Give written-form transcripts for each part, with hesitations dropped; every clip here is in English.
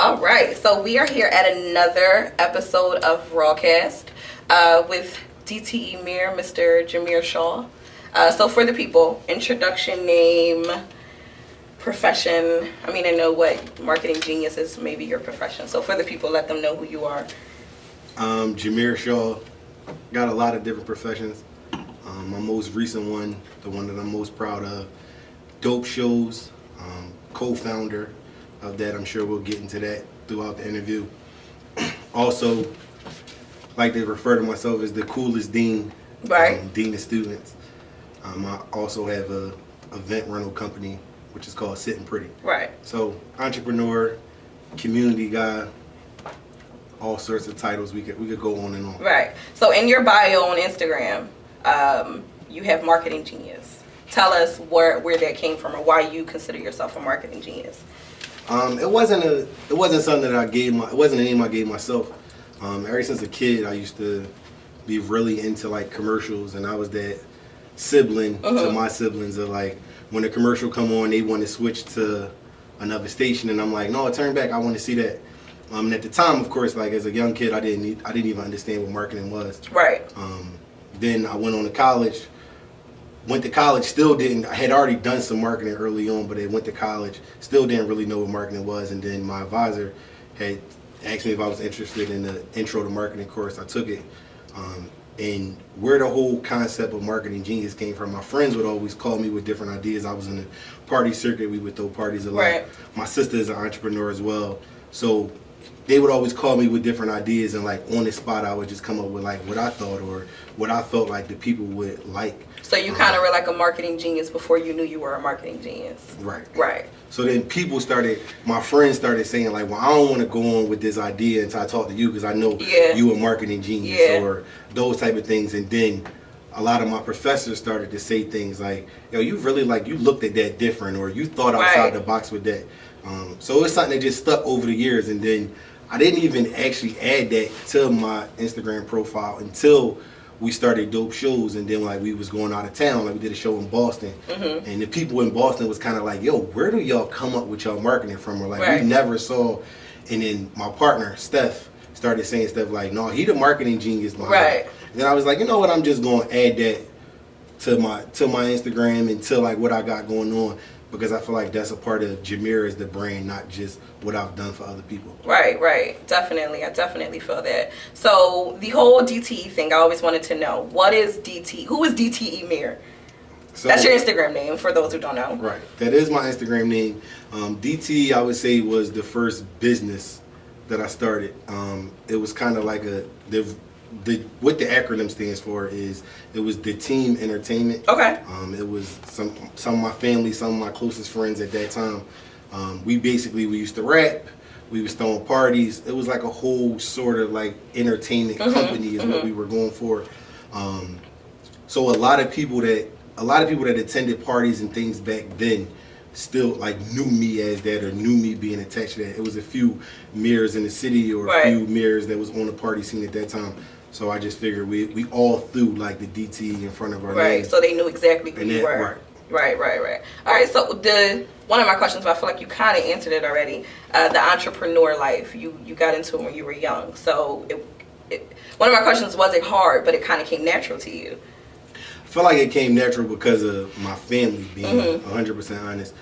All right, so we are here at another episode of RawCast with DTE Mir, Mr. Jamir Shaw. So for the people, introduction, name, profession. I mean, I know what marketing genius is, maybe your profession. So for the people, let them know who you are. Jamir Shaw, got a lot of different professions. My most recent one, the one that I'm most proud of, Dope Shows, co-founder of that. I'm sure we'll get into that throughout the interview. Also, like to refer to myself as the coolest dean, Right. Dean of students. I also have a event rental company, which is called Sitting Pretty. Right. So, entrepreneur, community guy, all sorts of titles. We could go on and on. Right. So in your bio on Instagram, you have marketing genius. Tell us where that came from, or why you consider yourself a marketing genius. It wasn't something that it wasn't a name I gave myself. Ever since a kid, I used to be really into like commercials, and I was that sibling to my siblings of like when a commercial come on, they want to switch to another station, and I'm like, no, turn back, I want to see that. And at the time, of course, like as a young kid, I didn't even understand what marketing was. Right. Then I went on to college. Went to college, still didn't. I had already done some marketing early on, but I went to college, still didn't really know what marketing was. And then my advisor had asked me if I was interested in the intro to marketing course. I took it. And where the whole concept of marketing genius came from, my friends would always call me with different ideas. I was in the party circuit. We would throw parties a lot. Right. My sister is an entrepreneur as well. So they would always call me with different ideas, and like on the spot I would just come up with like what I thought or what I felt like the people would like. So you kind of were like a marketing genius before you knew you were a marketing genius. Right. Right. So then my friends started saying like, well, I don't want to go on with this idea until I talk to you because I know you a marketing genius or those type of things. And then a lot of my professors started to say things like, yo, you really you looked at that different, or you thought outside the box with that. So it's something that just stuck over the years. And then I didn't even actually add that to my Instagram profile until we started Dope Shows, and then like we was going out of town, like we did a show in Boston, and the people in Boston was kind of like, yo, where do y'all come up with y'all marketing from? Or like we never saw. And then my partner Steph started saying stuff like, no, he the marketing genius behind it. And then I was like, you know what, I'm just going to add that to my Instagram and to like what I got going on, because I feel like that's a part of Jamir as the brand, not just what I've done for other people. Right. Definitely. I definitely feel that. So the whole DTE thing, I always wanted to know, what is DTE? Who is DTE Mir? So, that's your Instagram name for those who don't know. Right. That is my Instagram name. DTE, I would say, was the first business that I started. It was kind of like what the acronym stands for is, it was the Team Entertainment. Okay. It was some of my family, some of my closest friends at that time. We used to rap. We was throwing parties. It was like a whole sort of like entertainment company is what we were going for. So a lot of people that attended parties and things back then still like knew me as that, or knew me being attached to that. It was a few Mirs in the city, or a few Mirs that was on the party scene at that time. So I just figured we all threw like the DT in front of our names. So they knew exactly who you were. Right. All right, so one of my questions, but I feel like you kind of answered it already. The entrepreneur life, you got into it when you were young. So one of my questions, was it hard, but it kind of came natural to you? I feel like it came natural because of my family, being 100% honest.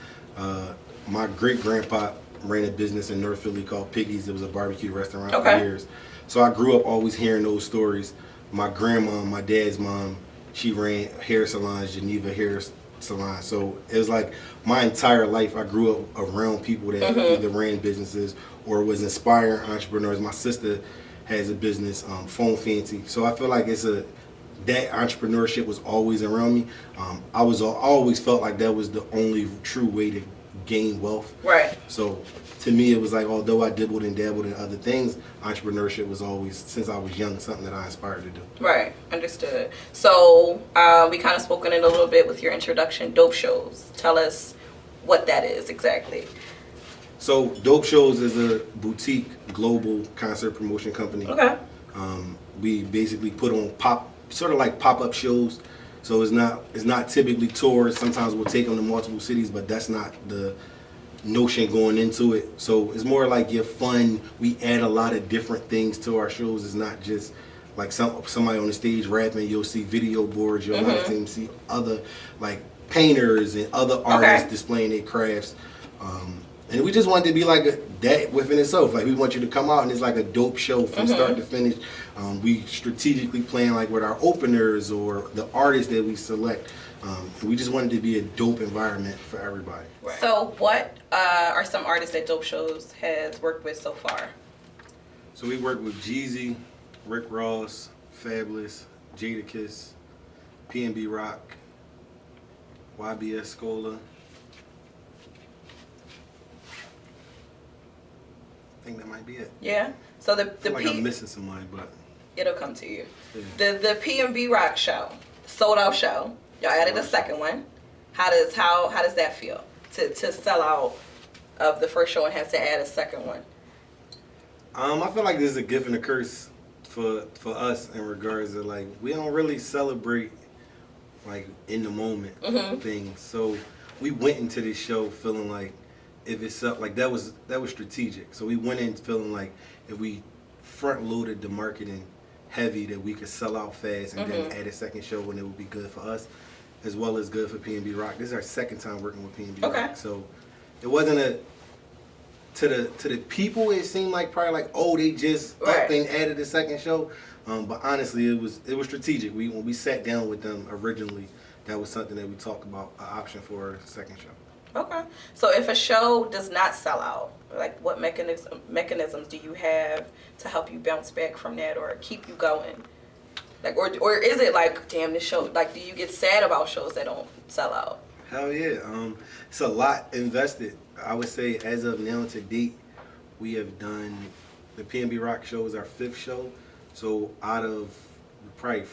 My great-grandpa ran a business in North Philly called Piggy's. It was a barbecue restaurant for years. So I grew up always hearing those stories. My grandma, my dad's mom, she ran hair salons, Geneva Hair Salon. So it was like my entire life I grew up around people that either ran businesses or was inspiring entrepreneurs. My sister has a business, Phone Fancy. So I feel like that entrepreneurship was always around me. I always felt like that was the only true way to gain wealth. Right. So to me, it was like, although I dibbled and dabbled in other things, entrepreneurship was always, since I was young, something that I aspired to do. Right. Understood. So we kind of spoke on it a little bit with your introduction, Dope Shows. Tell us what that is exactly. So Dope Shows is a boutique global concert promotion company. Okay. We basically put on pop-up shows. So it's not typically tours. Sometimes we'll take them to multiple cities, but that's not the notion going into it. So it's more like your fun. We add a lot of different things to our shows. It's not just like somebody on the stage rapping. You'll see video boards. You'll see other like painters and other artists displaying their crafts. And we just wanted to be like that within itself. Like we want you to come out and it's like a dope show from start to finish. We strategically plan like with our openers or the artists that we select. We just wanted to be a dope environment for everybody. Right. So what are some artists that Dope Shows has worked with so far? So we worked with Jeezy, Rick Ross, Fabulous, Jadakiss, P&B Rock, YBS Scola. I think that might be it. Yeah. So the I'm missing somebody, but it'll come to you. Yeah. The P&B Rock show, sold out show. Y'all added a second one. How does that feel to sell out of the first show and have to add a second one? I feel like this is a gift and a curse for us in regards to like we don't really celebrate like in the moment things. So we went into this show feeling like if it's up, like that was strategic. So we went in feeling like if we front loaded the marketing heavy that we could sell out fast and then add a second show and it would be good for us as well as good for P&B Rock. This is our second time working with P&B Rock. So it wasn't to the people it seemed like probably like, oh, they just up and added a second show. But honestly it was strategic. When we sat down with them originally, that was something that we talked about, an option for a second show. Okay. So if a show does not sell out, like what mechanisms do you have to help you bounce back from that or keep you going? Like, or is it like, damn, this show, like, do you get sad about shows that don't sell out? Hell yeah. It's a lot invested. I would say as of now to date, we have done, the P&B Rock show is our 5th show. So out of probably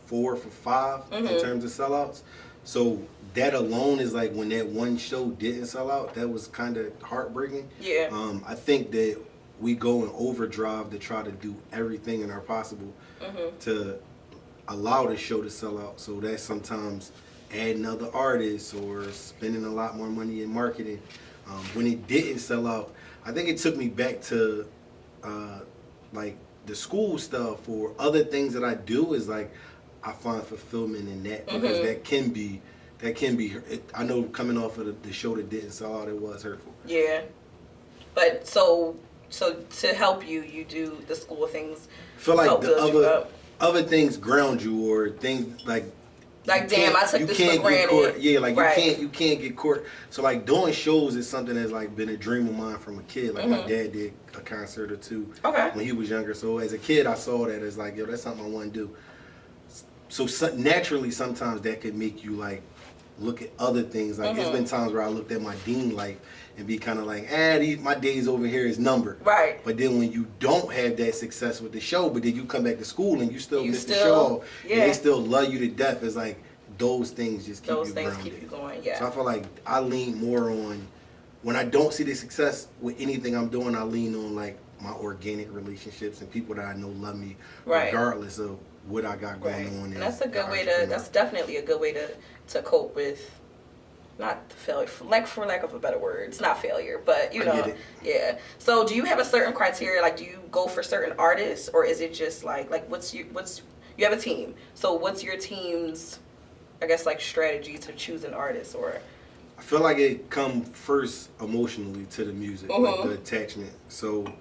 4 for 5 in terms of sellouts. So that alone is like when that one show didn't sell out, that was kind of heartbreaking. Yeah. I think that we go in overdrive to try to do everything in our possible to allow the show to sell out. So that's sometimes adding other artists or spending a lot more money in marketing. When it didn't sell out, I think it took me back to like the school stuff or other things that I do is like I find fulfillment in that because that can be I know coming off of the show that didn't sell out, it was hurtful. Yeah. But so to help you do the school things. I feel like the other things ground you or things like damn, I took this for granted. Yeah, like you can't get caught. So like doing shows is something that's like been a dream of mine from a kid. Like my dad did a concert or two when he was younger. So as a kid I saw that as like, yo, that's something I want to do. So naturally sometimes that could make you like look at other things. Like it's been times where I looked at my dean life and be kind of like, my days over here is numbered. Right. But then when you don't have that success with the show, but then you come back to school and you still miss the show, and they still love you to death. It's like those things just keep you grounded. Those things keep you going, yeah. So I feel like I lean more on, when I don't see the success with anything I'm doing, I lean on like my organic relationships and people that I know love me regardless of what I got going on. And that's a good way to, that's definitely a good way to cope with, not failure, like for lack of a better word, it's not failure, but you know, yeah. So do you have a certain criteria, like do you go for certain artists or is it just like you have a team, so what's your team's, I guess, like strategy to choose an artist? Or I feel like it come first emotionally to the music, like the attachment. So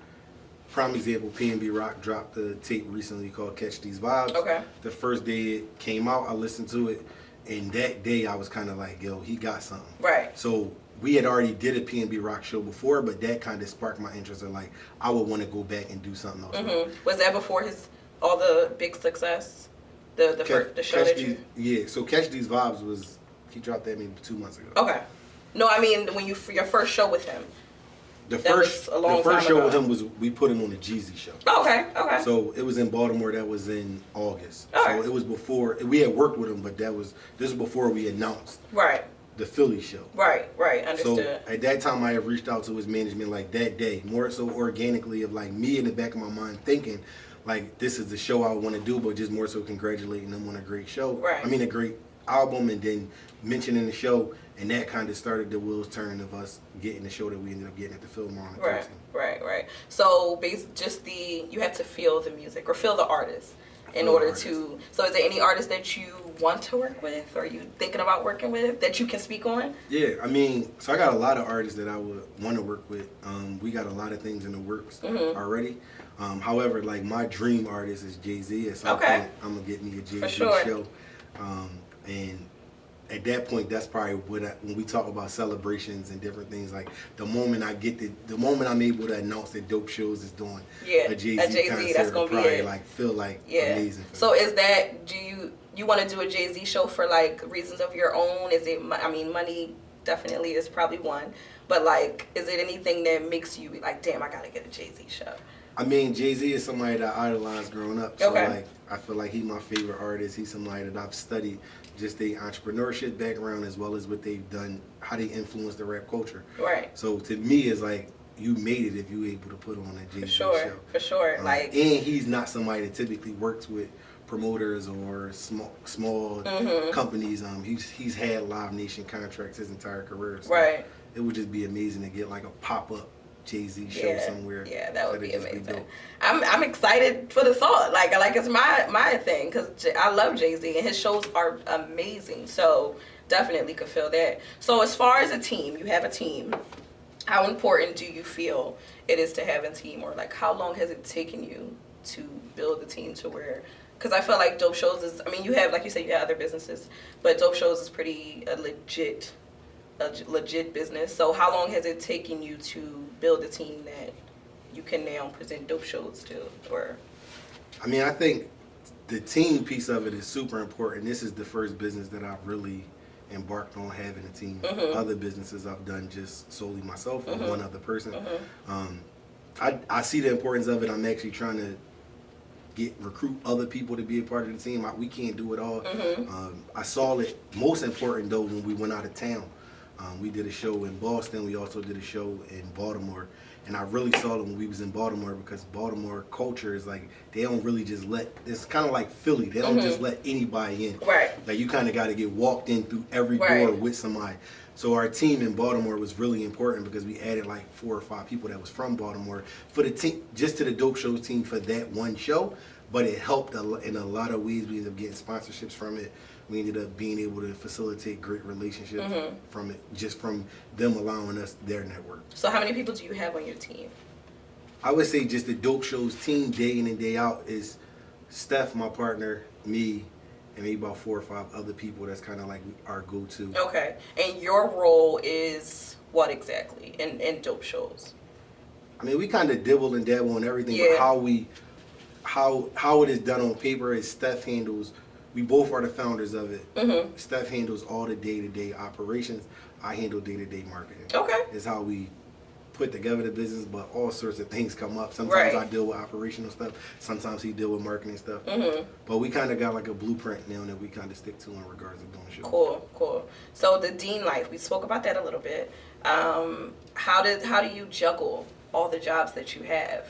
prime example, P&B Rock dropped a tape recently called Catch These Vibes. Okay. The first day it came out, I listened to it, and that day I was kind of like, yo, he got something. Right. So we had already did a P&B Rock show before, but that kind of sparked my interest in like, I would want to go back and do something else. Was that before all the big success? The show that you... Yeah, so Catch These Vibes he dropped that maybe 2 months ago. Okay. No, I mean, for your first show with him. The first show with him was, we put him on the Jeezy show. Okay. So it was in Baltimore. That was in August. So it was before we had worked with him, but this was before we announced the Philly show. Right. Understood. So at that time, I had reached out to his management like that day, more so organically of like me in the back of my mind thinking like this is the show I want to do, but just more so congratulating them on a great show. Right. I mean a great album and then mentioning the show, and that kind of started the wheels turn of us getting the show that we ended up getting at the Fillmore on the 13th. Right. So you have to feel the music or feel the artist in order to. So is there any artist that you want to work with, or are you thinking about working with that you can speak on? Yeah, I mean, so I got a lot of artists that I would want to work with. We got a lot of things in the works already. However, like my dream artist is Jay-Z. At some point, I'm gonna get me a Jay-Z show, and at that point, that's probably when we talk about celebrations and different things. Like the moment I'm able to announce that Dope Shows is doing a Jay-Z concert, that's gonna be it. Like feel like amazing. So is that, do you want to do a Jay-Z show for like reasons of your own? Is it, I mean, money definitely is probably one, but like, is it anything that makes you be like, damn, I gotta get a Jay-Z show? I mean, Jay-Z is somebody that I idolized growing up. So like, I feel like he's my favorite artist. He's somebody that I've studied just their entrepreneurship background as well as what they've done, how they influence the rap culture. Right. So to me, it's like, you made it if you were able to put on a Jay-Z show. For sure. Like, and he's not somebody that typically works with promoters or small companies. He's had Live Nation contracts his entire career. So it would just be amazing to get like a pop-up Jay-Z show somewhere. Yeah, that would be amazing. I'm excited for the song. Like it's my thing, because I love Jay-Z and his shows are amazing. So definitely could feel that. So as far as a team, you have a team. How important do you feel it is to have a team, or like how long has it taken you to build a team to where? Because I feel like Dope Shows is, I mean, you have, like you said, you have other businesses, but Dope Shows is pretty a legit business. So how long has it taken you to build a team that you can now present Dope Shows to? Or I mean, I think the team piece of it is super important. This is the first business that I've really embarked on having a team. Other businesses I've done just solely myself or one other person. I see the importance of it. I'm actually trying to recruit other people to be a part of the team. We can't do it all. I saw it most important though when we went out of town. We did a show in Boston. We also did a show in Baltimore. And I really saw it when we was in Baltimore, because Baltimore culture is like, they don't really just it's kind of like Philly. They don't just let anybody in. Right. Like you kind of got to get walked in through every door with somebody. So our team in Baltimore was really important because we added like 4 or 5 people that was from Baltimore for the team, just to the Dope Shows team for that one show. But it helped in a lot of ways. We ended up getting sponsorships from it. We ended up being able to facilitate great relationships from it, just from them allowing us their network. So how many people do you have on your team? I would say just the Dope Shows team, day in and day out, is Steph, my partner, me, and maybe about 4 or 5 other people. That's kind of like our go-to. Okay. And your role is what exactly in Dope Shows? I mean, we kind of dibble and dabble on everything, but how it is done on paper is Steph handles. We both are the founders of it. Steph handles all the day-to-day operations. I handle day-to-day marketing. Okay. It's how we put together the business, but all sorts of things come up. Sometimes I deal with operational stuff. Sometimes he deal with marketing stuff. But we kind of got like a blueprint now that we kind of stick to in regards to doing shows. Cool. So the Dean life, we spoke about that a little bit. How do you juggle all the jobs that you have?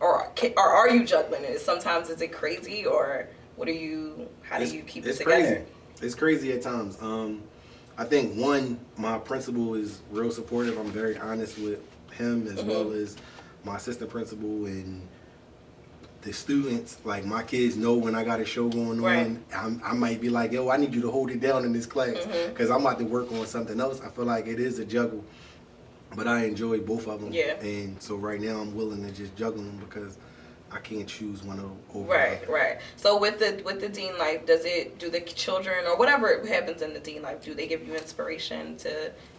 Or are you juggling it? Sometimes is it crazy, or how do you keep it together? Crazy. It's crazy at times. I think my principal is real supportive. I'm very honest with him, as well as my assistant principal and the students. Like my kids know when I got a show going on. I might be like, yo, I need you to hold it down in this class because I'm about to work on something else. I feel like it is a juggle. But I enjoy both of them. Yeah. And so right now I'm willing to just juggle them because I can't choose one over the other. Right. So with the Dean life, do the children or whatever happens in the Dean life, do they give you inspiration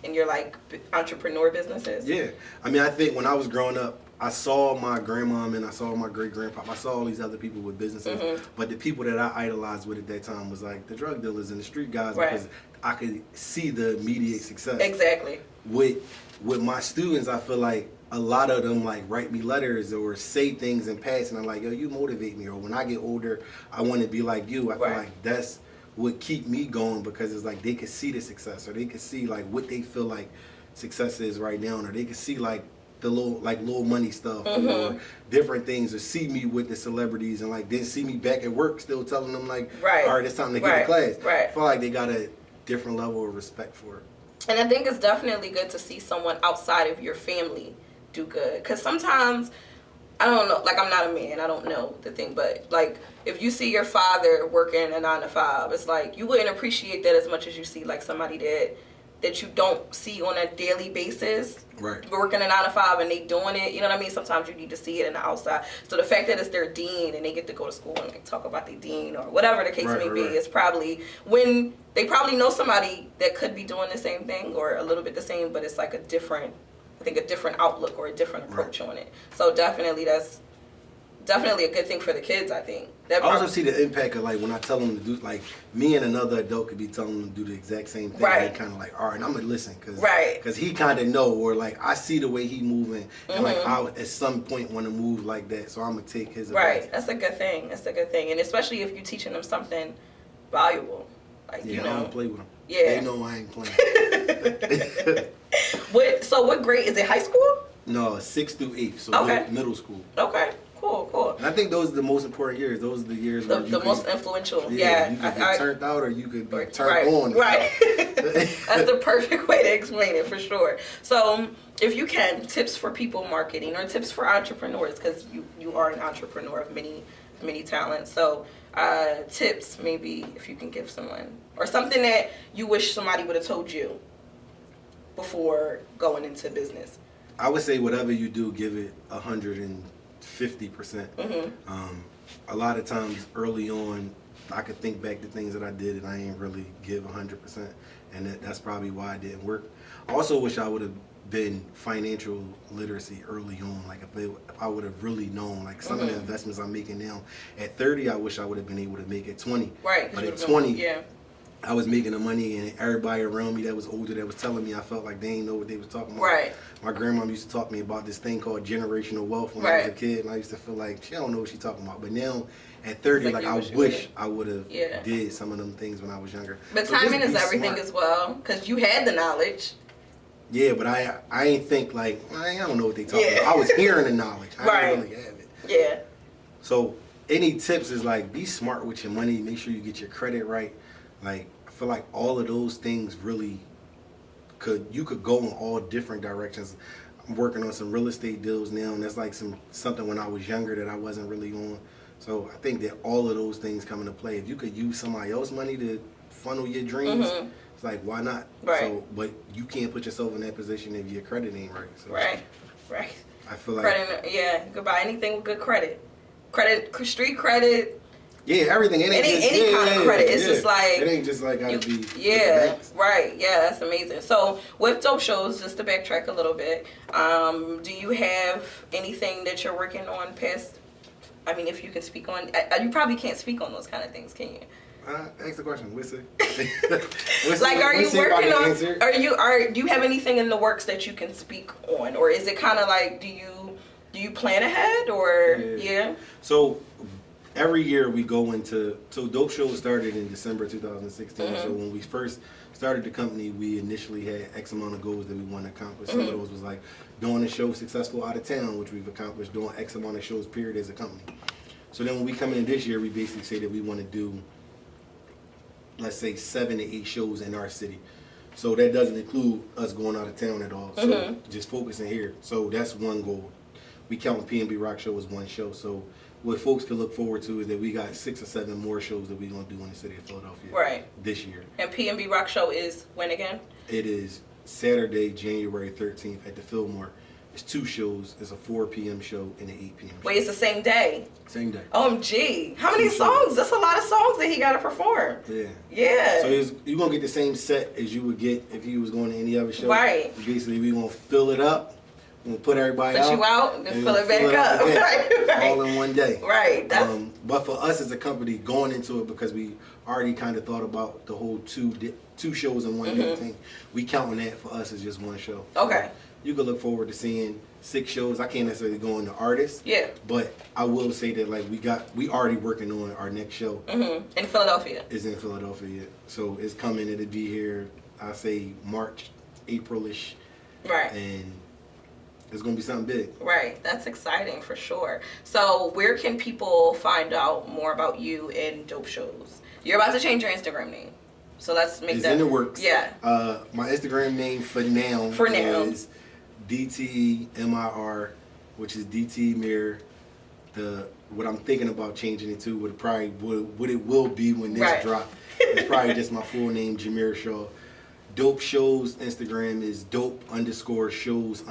in your like entrepreneur businesses? Yeah. I mean, I think when I was growing up, I saw my grandmom and I saw my great grandpa. I saw all these other people with businesses, but the people that I idolized with at that time was like the drug dealers and the street guys because I could see the immediate success. Exactly. With my students, I feel like a lot of them like write me letters or say things in passing. I'm like, yo, you motivate me. Or when I get older, I want to be like you. I feel like that's what keep me going because it's like they can see the success or they can see like what they feel like success is right now, or they can see like the little money stuff or different things, or see me with the celebrities and like then see me back at work still telling them like, all right, it's time to get to class. I feel like they got a different level of respect for it. And I think it's definitely good to see someone outside of your family do good, because sometimes, I don't know, like I'm not a man, I don't know the thing, but like if you see your father working a 9 to 5, it's like you wouldn't appreciate that as much as you see like somebody that you don't see on a daily basis, working a 9 to 5 and they doing it. You know what I mean? Sometimes you need to see it in the outside. So the fact that it's their dean and they get to go to school and like talk about their dean or whatever the case may be, is probably when they probably know somebody that could be doing the same thing or a little bit the same, but it's like a different outlook or a different approach on it. So definitely that's definitely a good thing for the kids, I think. I also see the impact of like when I tell them to do, like me and another adult could be telling them to do the exact same thing. Right. And they kind of like, all right, I'm gonna listen, cause he kind of know, or like I see the way he moving, and like I at some point want to move like that, so I'm gonna take his advice. Right. That's a good thing. That's a good thing, and especially if you're teaching them something valuable, like I don't play with them. Yeah. They know I ain't playing. What grade is it? High school? No, 6th through 8th, so middle school. Okay. Cool. And I think those are the most important years. Those are the years where the most influential. You could get turned out, or you could be turned on. Right. That's the perfect way to explain it, for sure. So, if you can, tips for people marketing or tips for entrepreneurs, because you are an entrepreneur of many talents. So, tips maybe if you can give someone, or something that you wish somebody would have told you before going into business. I would say whatever you do, give it 150%. A lot of times early on, I could think back to things that I did and I ain't really give 100%, and that's probably why it didn't work. I also wish I would have been financial literacy early on. Like if I would have really known, like some of the investments I'm making now at 30, I wish I would have been able to make at 20. Right. But at 20, I was making the money, and everybody around me that was older that was telling me, I felt like they didn't know what they was talking about. Right. My grandma used to talk to me about this thing called generational wealth when I was a kid, and I used to feel like she don't know what she's talking about. But now at 30, like I wish I would have did some of them things when I was younger. But so timing is everything as well, because you had the knowledge. Yeah, but I ain't think like, I don't know what they talking about. I was hearing the knowledge. I didn't really have it. Yeah. So any tips is like, be smart with your money. Make sure you get your credit right. Like, I feel like all of those things really you could go in all different directions. I'm working on some real estate deals now, and that's like something when I was younger that I wasn't really on. So I think that all of those things come into play. If you could use somebody else's money to funnel your dreams, it's like, why not? Right. So, but you can't put yourself in that position if your credit ain't right. So right. I feel like credit, you could buy anything with good credit, street credit. Yeah, everything. It ain't any kind of credit. It's just like, it ain't just like gotta be. Yeah, right. Yeah, that's amazing. So with Dope Shows, just to backtrack a little bit, do you have anything that you're working on past? I mean, if you can speak on, you probably can't speak on those kind of things, can you? Ask the question. We'll see. Like, are you working on? Do you have anything in the works that you can speak on, or is it kind of like, do you plan ahead, or So every year we go into, so Dope Show started in December 2016. So when we first started the company, we initially had X amount of goals that we want to accomplish. Some of those was like doing a show successful out of town, which we've accomplished, doing X amount of shows period as a company. So then when we come in this year, we basically say that we want to do, let's say 7 to 8 shows in our city. So that doesn't include us going out of town at all. So just focusing here. So that's one goal. We count P&B Rock Show as one show. So what folks can look forward to is that we got 6 or 7 more shows that we're going to do in the city of Philadelphia this year. And P&B Rock Show is when again? It is Saturday, January 13th at the Fillmore. It's 2 shows. It's a 4 p.m. show and an 8 p.m. show. Wait, it's the same day? Same day. OMG. How many songs? That's a lot of songs that he got to perform. Yeah. So you're going to get the same set as you would get if you was going to any other show. Right. Basically, we're going to fill it up. We'll put everybody out. Put you out and then fill it back up. Right. All in one day. Right. But for us as a company, going into it, because we already kind of thought about the whole two shows in one day thing, we counting that for us as just one show. Okay. So you can look forward to seeing 6 shows. I can't necessarily go into artists. Yeah. But I will say that like we already working on our next show. In Philadelphia. It's in Philadelphia. So it's coming. It'll be here, I say March, April-ish. Right. And it's gonna be something big. Right, that's exciting for sure. So where can people find out more about you and Dope Shows? You're about to change your Instagram name, so let's make it's that in the works. Yeah. My Instagram name for now is DTMIR, which is DT Mir. What I'm thinking about changing it to what it will be when this drop. It's probably just my full name, Jamir Shaw. Dope Shows Instagram is dope_shows_.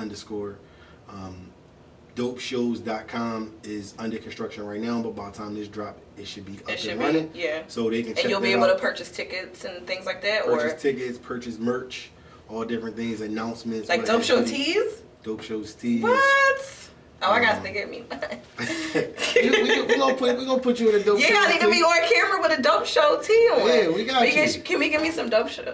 Dopeshows.com is under construction right now, but by the time this drop, it should be up and running. Yeah. So they can check and you'll be that able out. to purchase tickets and things like that? Purchase tickets, purchase merch, all different things, announcements. Like Dope Show tees? Dope Shows tees. What? Oh, I got to get me one. We're gonna put you in a Dope Show. Yeah, I need to be on camera with a Dope Show tee on. Yeah, we got you. Can we give me some Dope Show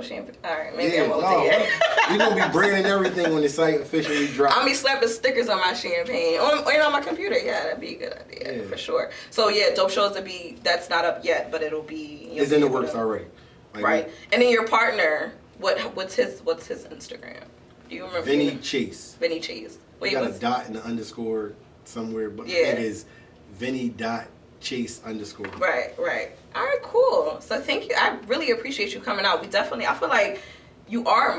champagne? All right, maybe I won't do it. We're going to be branding everything when the site officially drops. I'll be slapping stickers on my champagne. On my computer. Yeah, that'd be a good idea, for sure. So, yeah, Dope Shows that's not up yet, but it'll be... It's in the works already. Right. And then your partner, what's his Instagram? Do you remember? Vinny Chase. Vinny Chase. We got a dot and an underscore somewhere, but it is Vinny.Chase_. Right. All right, cool. So thank you. I really appreciate you coming out. I feel like you are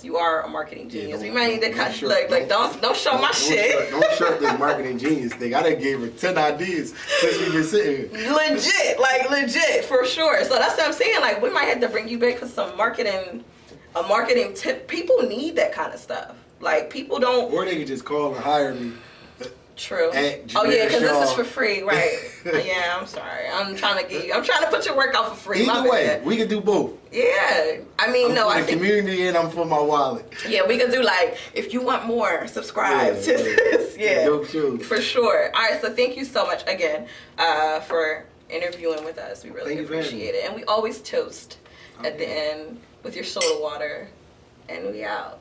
you are a marketing genius. We might need to cut, don't show my shit. Don't short this marketing genius thing. I done gave her 10 ideas since we've been sitting here. Legit, for sure. So that's what I'm saying. Like, we might have to bring you back for some a marketing tip. People need that kind of stuff. Like, people don't... Or they could just call and hire me. True. Oh yeah, because this is for free, right? Yeah, I'm sorry. I'm trying to put your work out for free. Either way, we can do both. Yeah, I mean, I'm for the community and I'm for my wallet. Yeah, we can do if you want more, subscribe to this. Yeah, Dope Shows. For sure. All right, so thank you so much again for interviewing with us. We really appreciate it, and we always toast at the end with your soda water, and we out.